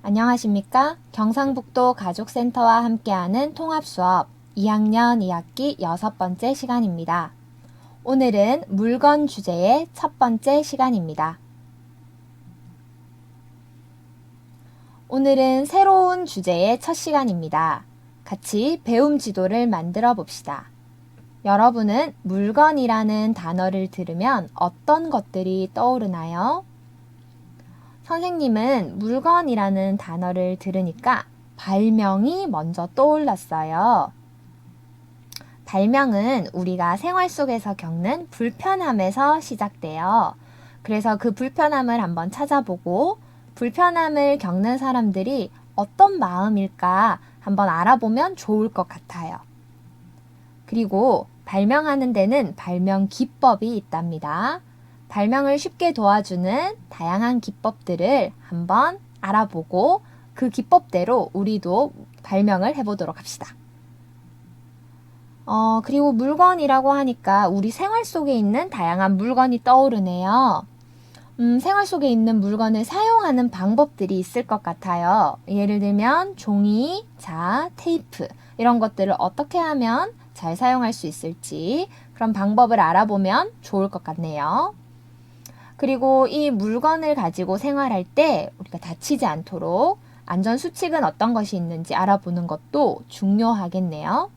안녕하십니까? 경상북도 가족센터와 함께하는 통합수업 2학년 2학기 6번째 시간입니다. 오늘은 물건 주제의 첫 번째 시간입니다. 오늘은 새로운 주제의 첫 시간입니다. 같이 배움 지도를 만들어 봅시다. 여러분은 물건이라는 단어를 들으면 어떤 것들이 떠오르나요? 선생님은 물건이라는 단어를 들으니까 발명이 먼저 떠올랐어요. 발명은 우리가 생활 속에서 겪는 불편함에서 시작돼요. 그래서 그 불편함을 한번 찾아보고 불편함을 겪는 사람들이 어떤 마음일까 한번 알아보면 좋을 것 같아요. 그리고 발명하는 데는 발명 기법이 있답니다. 발명을 쉽게 도와주는 다양한 기법들을 한번 알아보고 그 기법대로 우리도 발명을 해보도록 합시다. 그리고 물건이라고 하니까 우리 생활 속에 있는 다양한 물건이 떠오르네요. 생활 속에 있는 물건을 사용하는 방법들이 있을 것 같아요. 예를 들면 종이, 자, 테이프 이런 것들을 어떻게 하면 잘 사용할 수 있을지 그런 방법을 알아보면 좋을 것 같네요. 그리고 이 물건을 가지고 생활할 때 우리가 다치지 않도록 안전수칙은 어떤 것이 있는지 알아보는 것도 중요하겠네요.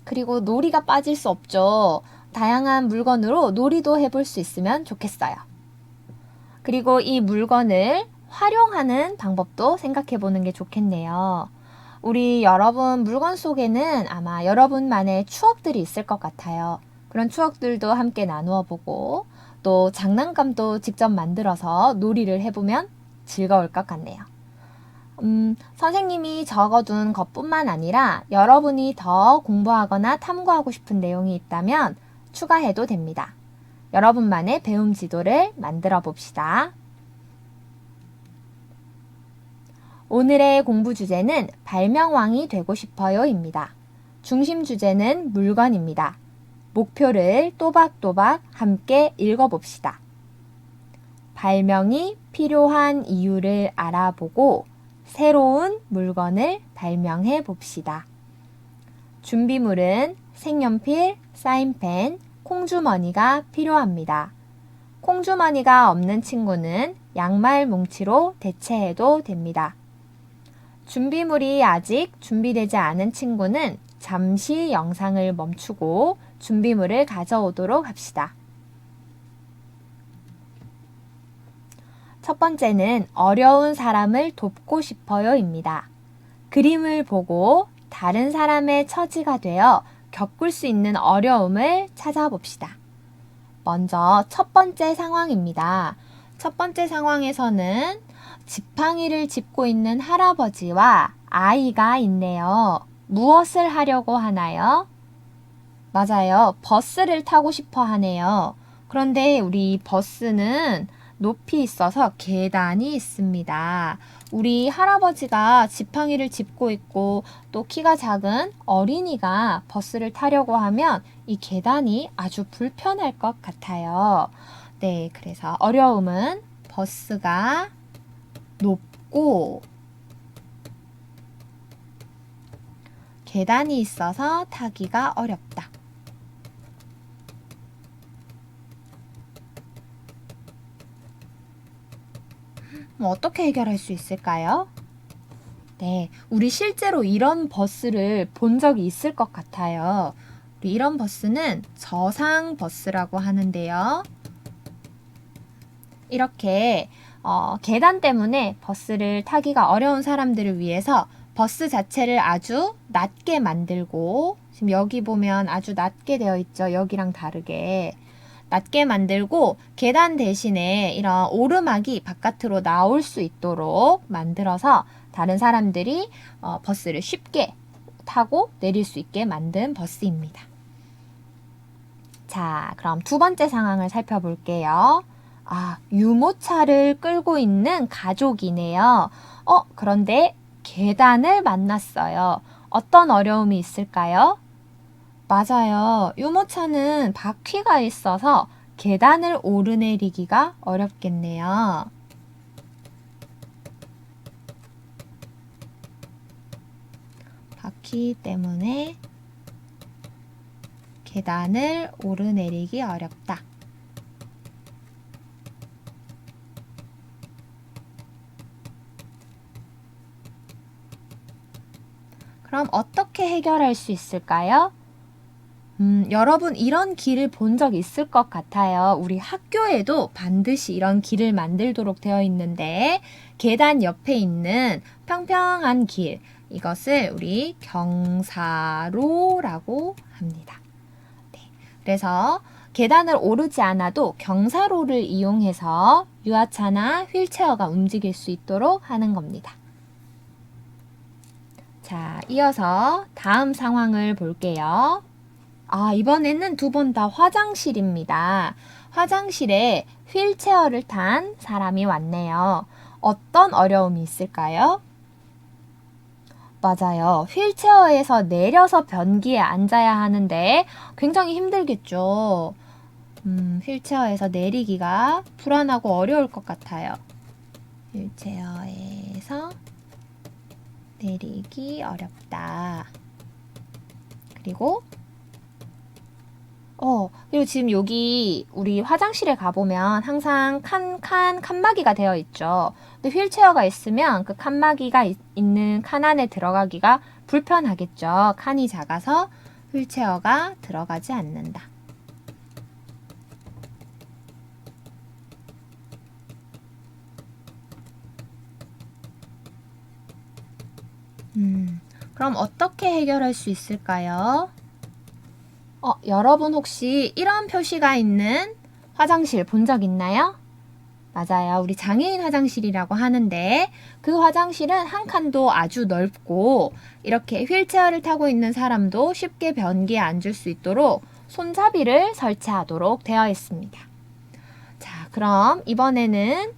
그리고 놀이가 빠질 수 없죠. 다양한 물건으로 놀이도 해볼 수 있으면 좋겠어요. 그리고 이 물건을 활용하는 방법도 생각해 보는 게 좋겠네요. 우리 여러분 물건 속에는 아마 여러분만의 추억들이 있을 것 같아요. 그런 추억들도 함께 나누어 보고 또 장난감도 직접 만들어서 놀이를 해보면 즐거울 것 같네요. 선생님이 적어둔 것뿐만 아니라 여러분이 더 공부하거나 탐구하고 싶은 내용이 있다면 추가해도 됩니다. 여러분만의 배움 지도를 만들어 봅시다. 오늘의 공부 주제는 발명왕이 되고 싶어요입니다. 중심 주제는 물건입니다. 목표를 또박또박 함께 읽어봅시다. 발명이 필요한 이유를 알아보고 새로운 물건을 발명해 봅시다. 준비물은 색연필, 사인펜, 콩주머니가 필요합니다. 콩주머니가 없는 친구는 양말 뭉치로 대체해도 됩니다. 준비물이 아직 준비되지 않은 친구는 잠시 영상을 멈추고 준비물을 가져오도록 합시다. 첫 번째는 어려운 사람을 돕고 싶어요입니다. 그림을 보고 다른 사람의 처지가 되어 겪을 수 있는 어려움을 찾아봅시다. 먼저 첫 번째 상황입니다. 첫 번째 상황에서는 지팡이를 짚고 있는 할아버지와 아이가 있네요. 무엇을 하려고 하나요? 맞아요. 버스를 타고 싶어 하네요. 그런데 우리 버스는 높이 있어서 계단이 있습니다. 우리 할아버지가 지팡이를 짚고 있고 또 키가 작은 어린이가 버스를 타려고 하면 이 계단이 아주 불편할 것 같아요. 네, 그래서 어려움은 버스가 높고 계단이 있어서 타기가 어렵다. 어떻게 해결할 수 있을까요? 네, 우리 실제로 이런 버스를 본 적이 있을 것 같아요. 우리 이런 버스는 저상 버스라고 하는데요. 이렇게 계단 때문에 버스를 타기가 어려운 사람들을 위해서 버스 자체를 아주 낮게 만들고 지금 여기 보면 아주 낮게 되어 있죠. 여기랑 다르게. 낮게 만들고 계단 대신에 이런 오르막이 바깥으로 나올 수 있도록 만들어서 다른 사람들이 버스를 쉽게 타고 내릴 수 있게 만든 버스입니다. 자, 그럼 두 번째 상황을 살펴볼게요. 유모차를 끌고 있는 가족이네요. 그런데 계단을 만났어요. 어떤 어려움이 있을까요? 맞아요. 유모차는 바퀴가 있어서 계단을 오르내리기가 어렵겠네요. 그렇기 때문에 계단을 오르내리기 어렵다. 그럼 어떻게 해결할 수 있을까요? 여러분 이런 길을 본 적 있을 것 같아요. 우리 학교에도 반드시 이런 길을 만들도록 되어 있는데 계단 옆에 있는 평평한 길, 이것을 우리 경사로라고 합니다. 네, 그래서 계단을 오르지 않아도 경사로를 이용해서 유아차나 휠체어가 움직일 수 있도록 하는 겁니다. 자, 이어서 다음 상황을 볼게요. 이번에는 두 번 다 화장실입니다. 화장실에 휠체어를 탄 사람이 왔네요. 어떤 어려움이 있을까요? 맞아요. 휠체어에서 내려서 변기에 앉아야 하는데 굉장히 힘들겠죠. 휠체어에서 내리기가 불안하고 어려울 것 같아요. 휠체어에서 내리기 어렵다. 그리고 지금 여기 우리 화장실에 가보면 항상 칸막이가 되어 있죠. 근데 휠체어가 있으면 그 칸막이가 있는 칸 안에 들어가기가 불편하겠죠. 칸이 작아서 휠체어가 들어가지 않는다. 그럼 어떻게 해결할 수 있을까요? 여러분 혹시 이런 표시가 있는 화장실 본 적 있나요? 맞아요. 우리 장애인 화장실이라고 하는데 그 화장실은 한 칸도 아주 넓고 이렇게 휠체어를 타고 있는 사람도 쉽게 변기에 앉을 수 있도록 손잡이를 설치하도록 되어 있습니다. 자, 그럼 이번에는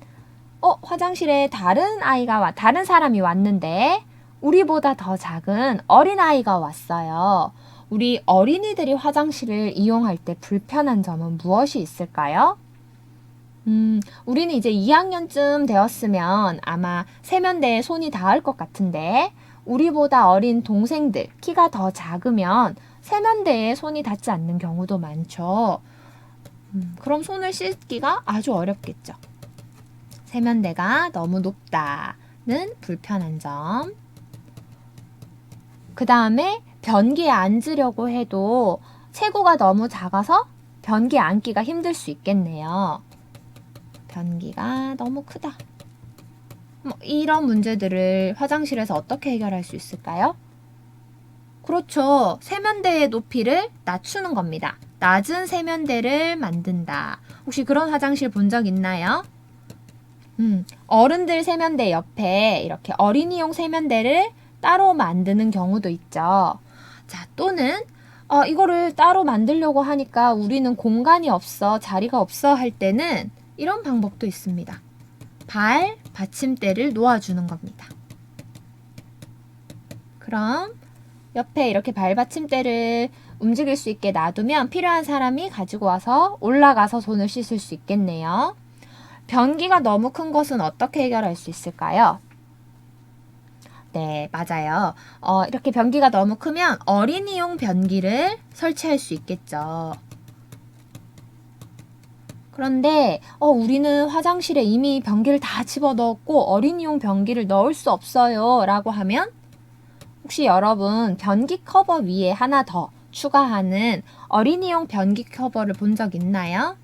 화장실에 다른 사람이 왔는데 우리보다 더 작은 어린아이가 왔어요. 우리 어린이들이 화장실을 이용할 때 불편한 점은 무엇이 있을까요? 우리는 이제 2학년쯤 되었으면 아마 세면대에 손이 닿을 것 같은데 우리보다 어린 동생들, 키가 더 작으면 세면대에 손이 닿지 않는 경우도 많죠. 그럼 손을 씻기가 아주 어렵겠죠. 세면대가 너무 높다는 불편한 점. 그 다음에 변기에 앉으려고 해도 체구가 너무 작아서 변기에 앉기가 힘들 수 있겠네요. 변기가 너무 크다. 이런 문제들을 화장실에서 어떻게 해결할 수 있을까요? 그렇죠. 세면대의 높이를 낮추는 겁니다. 낮은 세면대를 만든다. 혹시 그런 화장실 본 적 있나요? 어른들 세면대 옆에 이렇게 어린이용 세면대를 따로 만드는 경우도 있죠. 자, 또는 이거를 따로 만들려고 하니까 우리는 공간이 없어, 자리가 없어 할 때는 이런 방법도 있습니다. 발 받침대를 놓아주는 겁니다. 그럼 옆에 이렇게 발 받침대를 움직일 수 있게 놔두면 필요한 사람이 가지고 와서 올라가서 손을 씻을 수 있겠네요. 변기가 너무 큰 것은 어떻게 해결할 수 있을까요? 네, 맞아요. 이렇게 변기가 너무 크면 어린이용 변기를 설치할 수 있겠죠. 그런데 우리는 화장실에 이미 변기를 다 집어넣었고 어린이용 변기를 넣을 수 없어요 라고 하면 혹시 여러분 변기 커버 위에 하나 더 추가하는 어린이용 변기 커버를 본 적 있나요?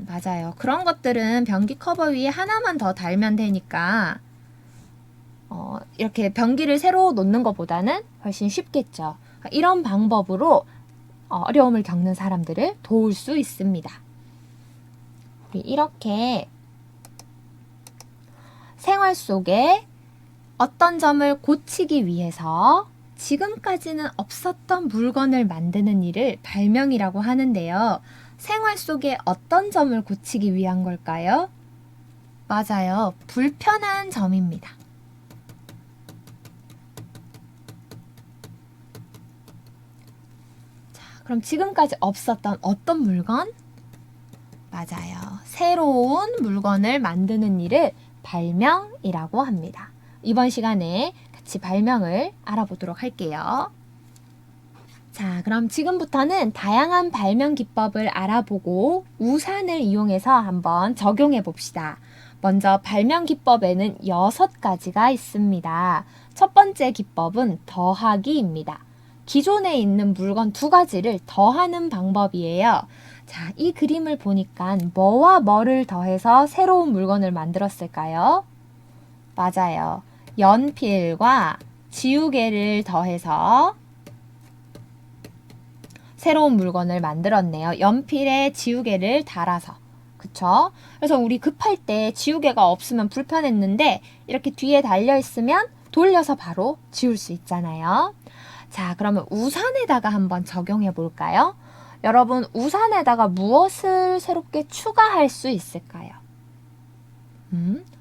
맞아요. 그런 것들은 변기 커버 위에 하나만 더 달면 되니까 이렇게 변기를 새로 놓는 것보다는 훨씬 쉽겠죠. 이런 방법으로 어려움을 겪는 사람들을 도울 수 있습니다. 우리 이렇게 생활 속에 어떤 점을 고치기 위해서 지금까지는 없었던 물건을 만드는 일을 발명이라고 하는데요. 생활 속에 어떤 점을 고치기 위한 걸까요? 맞아요. 불편한 점입니다. 그럼 지금까지 없었던 어떤 물건? 맞아요. 새로운 물건을 만드는 일을 발명이라고 합니다. 이번 시간에 같이 발명을 알아보도록 할게요. 자, 그럼 지금부터는 다양한 발명 기법을 알아보고 우산을 이용해서 한번 적용해 봅시다. 먼저 발명 기법에는 6가지가 있습니다. 첫 번째 기법은 더하기입니다. 기존에 있는 물건 2가지를 더하는 방법이에요. 자, 이 그림을 보니까 뭐와 뭐를 더해서 새로운 물건을 만들었을까요? 맞아요. 연필과 지우개를 더해서 새로운 물건을 만들었네요. 연필에 지우개를 달아서. 그쵸? 그래서 우리 급할 때 지우개가 없으면 불편했는데 이렇게 뒤에 달려있으면 돌려서 바로 지울 수 있잖아요. 자, 그러면 우산에다가 한번 적용해 볼까요? 여러분, 우산에다가 무엇을 새롭게 추가할 수 있을까요?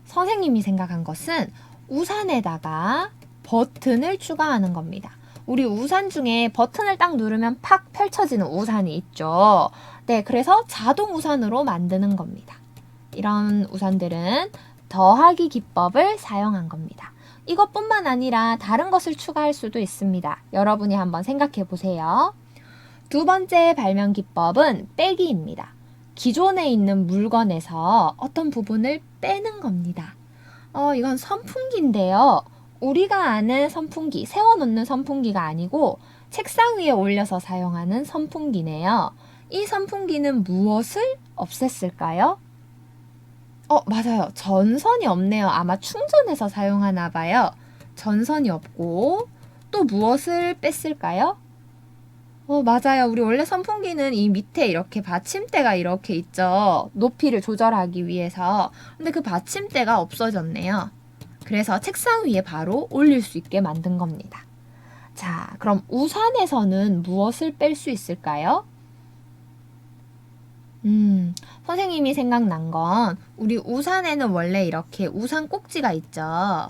선생님이 생각한 것은 우산에다가 버튼을 추가하는 겁니다. 우리 우산 중에 버튼을 딱 누르면 팍 펼쳐지는 우산이 있죠. 네, 그래서 자동 우산으로 만드는 겁니다. 이런 우산들은 더하기 기법을 사용한 겁니다. 이것뿐만 아니라 다른 것을 추가할 수도 있습니다. 여러분이 한번 생각해 보세요. 두 번째 발명 기법은 빼기입니다. 기존에 있는 물건에서 어떤 부분을 빼는 겁니다. 이건 선풍기인데요. 우리가 아는 선풍기, 세워놓는 선풍기가 아니고 책상 위에 올려서 사용하는 선풍기네요. 이 선풍기는 무엇을 없앴을까요? 맞아요. 전선이 없네요. 아마 충전해서 사용하나 봐요. 전선이 없고 또 무엇을 뺐을까요? 맞아요. 우리 원래 선풍기는 이 밑에 이렇게 받침대가 이렇게 있죠. 높이를 조절하기 위해서. 근데 그 받침대가 없어졌네요. 그래서 책상 위에 바로 올릴 수 있게 만든 겁니다. 자, 그럼 우산에서는 무엇을 뺄 수 있을까요? 선생님이 생각난 건 우리 우산에는 원래 이렇게 우산 꼭지가 있죠.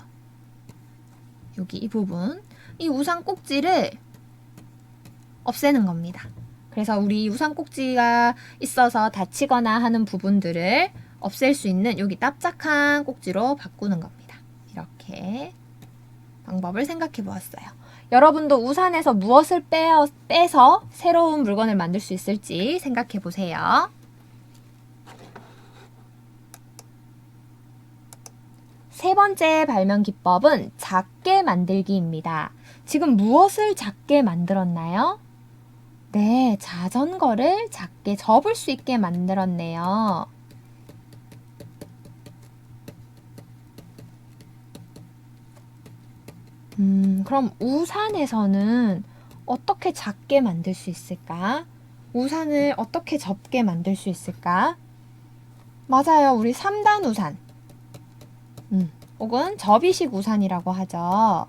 여기 이 부분. 이 우산 꼭지를 없애는 겁니다. 그래서 우리 우산 꼭지가 있어서 다치거나 하는 부분들을 없앨 수 있는 여기 납작한 꼭지로 바꾸는 겁니다. 이렇게 방법을 생각해 보았어요. 여러분도 우산에서 무엇을 빼서 새로운 물건을 만들 수 있을지 생각해 보세요. 세 번째 발명 기법은 작게 만들기입니다. 지금 무엇을 작게 만들었나요? 네, 자전거를 작게 접을 수 있게 만들었네요. 그럼 우산에서는 어떻게 작게 만들 수 있을까? 우산을 어떻게 접게 만들 수 있을까? 맞아요. 우리 3단 우산. 혹은 접이식 우산이라고 하죠.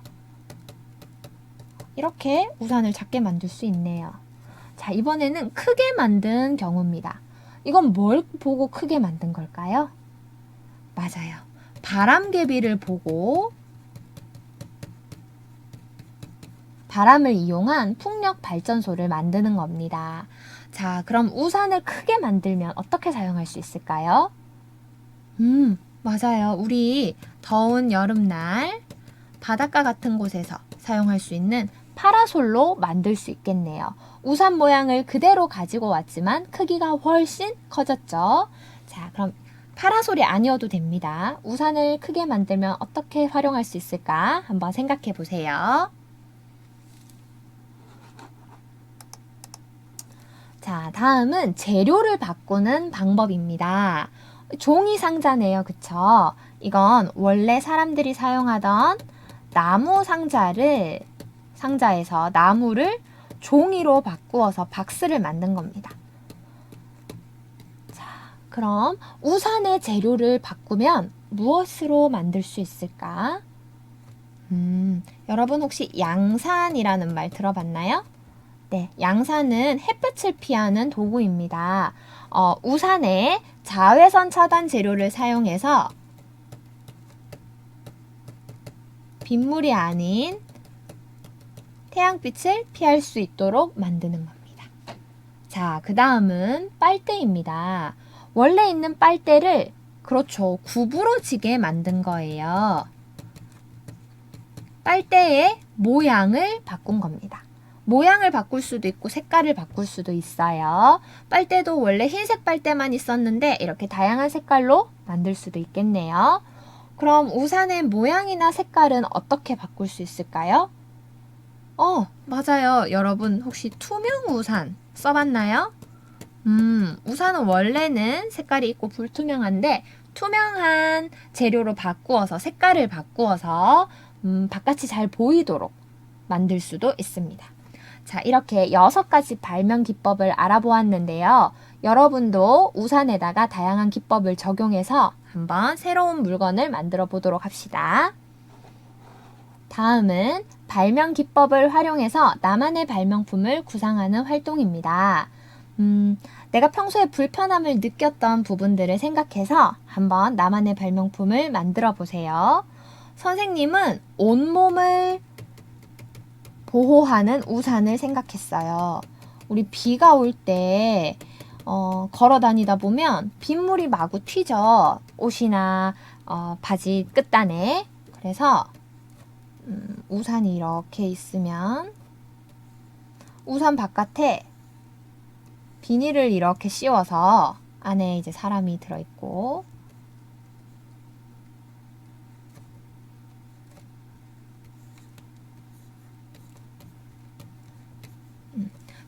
이렇게 우산을 작게 만들 수 있네요. 자, 이번에는 크게 만든 경우입니다. 이건 뭘 보고 크게 만든 걸까요? 맞아요. 바람개비를 보고 바람을 이용한 풍력 발전소를 만드는 겁니다. 자, 그럼 우산을 크게 만들면 어떻게 사용할 수 있을까요? 맞아요. 우리 더운 여름날 바닷가 같은 곳에서 사용할 수 있는 파라솔로 만들 수 있겠네요. 우산 모양을 그대로 가지고 왔지만 크기가 훨씬 커졌죠. 자, 그럼 파라솔이 아니어도 됩니다. 우산을 크게 만들면 어떻게 활용할 수 있을까? 한번 생각해 보세요. 자, 다음은 재료를 바꾸는 방법입니다. 종이 상자네요. 그쵸? 이건 원래 사람들이 사용하던 나무 상자에서 나무를 종이로 바꾸어서 박스를 만든 겁니다. 자, 그럼 우산의 재료를 바꾸면 무엇으로 만들 수 있을까? 여러분 혹시 양산이라는 말 들어봤나요? 네, 양산은 햇볕을 피하는 도구입니다. 우산에 자외선 차단 재료를 사용해서 빗물이 아닌 태양빛을 피할 수 있도록 만드는 겁니다. 자, 그 다음은 빨대입니다. 원래 있는 빨대를 그렇죠, 구부러지게 만든 거예요. 빨대의 모양을 바꾼 겁니다. 모양을 바꿀 수도 있고 색깔을 바꿀 수도 있어요. 빨대도 원래 흰색 빨대만 있었는데 이렇게 다양한 색깔로 만들 수도 있겠네요. 그럼 우산의 모양이나 색깔은 어떻게 바꿀 수 있을까요? 맞아요. 여러분 혹시 투명 우산 써봤나요? 우산은 원래는 색깔이 있고 불투명한데 투명한 재료로 바꾸어서 색깔을 바꾸어서 바깥이 잘 보이도록 만들 수도 있습니다. 자, 이렇게 6가지 발명 기법을 알아보았는데요. 여러분도 우산에다가 다양한 기법을 적용해서 한번 새로운 물건을 만들어 보도록 합시다. 다음은 발명 기법을 활용해서 나만의 발명품을 구상하는 활동입니다. 내가 평소에 불편함을 느꼈던 부분들을 생각해서 한번 나만의 발명품을 만들어 보세요. 선생님은 온몸을 보호하는 우산을 생각했어요. 우리 비가 올 때 걸어 다니다 보면 빗물이 마구 튀죠. 옷이나 바지 끝단에. 그래서 우산이 이렇게 있으면 우산 바깥에 비닐을 이렇게 씌워서 안에 이제 사람이 들어있고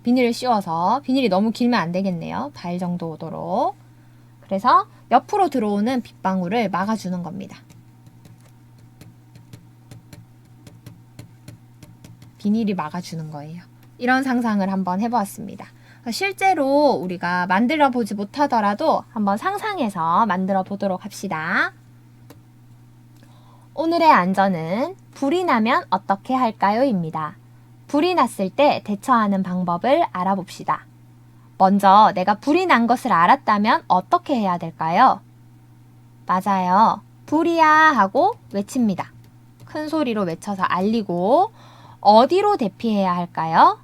비닐을 씌워서 비닐이 너무 길면 안 되겠네요. 발 정도 오도록. 그래서 옆으로 들어오는 빗방울을 막아주는 겁니다. 비닐이 막아주는 거예요. 이런 상상을 한번 해보았습니다. 실제로 우리가 만들어 보지 못하더라도 한번 상상해서 만들어 보도록 합시다. 오늘의 안전은 불이 나면 어떻게 할까요? 입니다. 불이 났을 때 대처하는 방법을 알아봅시다. 먼저 내가 불이 난 것을 알았다면 어떻게 해야 될까요? 맞아요. 불이야 하고 외칩니다. 큰 소리로 외쳐서 알리고 어디로 대피해야 할까요?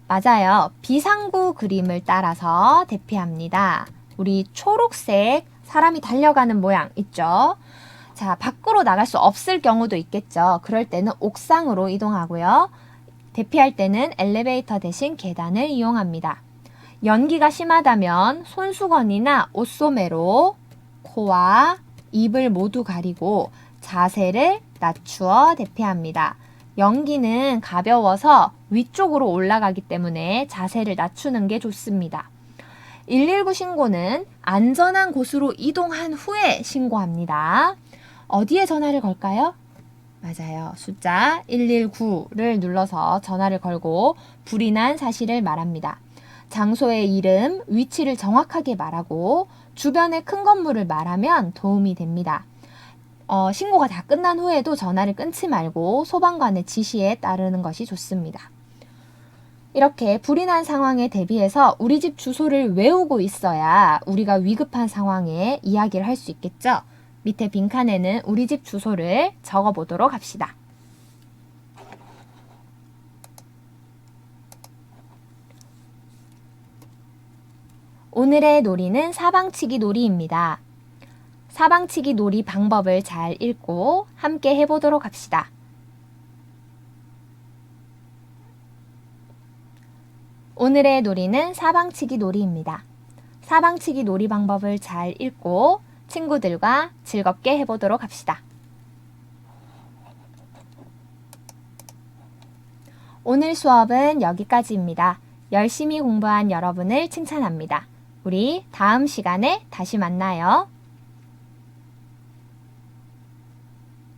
맞아요. 비상구 그림을 따라서 대피합니다. 우리 초록색 사람이 달려가는 모양 있죠? 자, 밖으로 나갈 수 없을 경우도 있겠죠. 그럴 때는 옥상으로 이동하고요. 대피할 때는 엘리베이터 대신 계단을 이용합니다. 연기가 심하다면 손수건이나 옷소매로 코와 입을 모두 가리고 자세를 낮추어 대피합니다. 연기는 가벼워서 위쪽으로 올라가기 때문에 자세를 낮추는 게 좋습니다. 119 신고는 안전한 곳으로 이동한 후에 신고합니다. 어디에 전화를 걸까요? 맞아요. 숫자 119를 눌러서 전화를 걸고 불이 난 사실을 말합니다. 장소의 이름, 위치를 정확하게 말하고 주변의 큰 건물을 말하면 도움이 됩니다. 신고가 다 끝난 후에도 전화를 끊지 말고 소방관의 지시에 따르는 것이 좋습니다. 이렇게 불이 난 상황에 대비해서 우리 집 주소를 외우고 있어야 우리가 위급한 상황에 이야기를 할 수 있겠죠? 밑에 빈칸에는 우리 집 주소를 적어보도록 합시다. 오늘의 놀이는 사방치기 놀이입니다. 사방치기 놀이 방법을 잘 읽고 함께 해보도록 합시다. 오늘의 놀이는 사방치기 놀이입니다. 사방치기 놀이 방법을 잘 읽고 친구들과 즐겁게 해보도록 합시다. 오늘 수업은 여기까지입니다. 열심히 공부한 여러분을 칭찬합니다. 우리 다음 시간에 다시 만나요.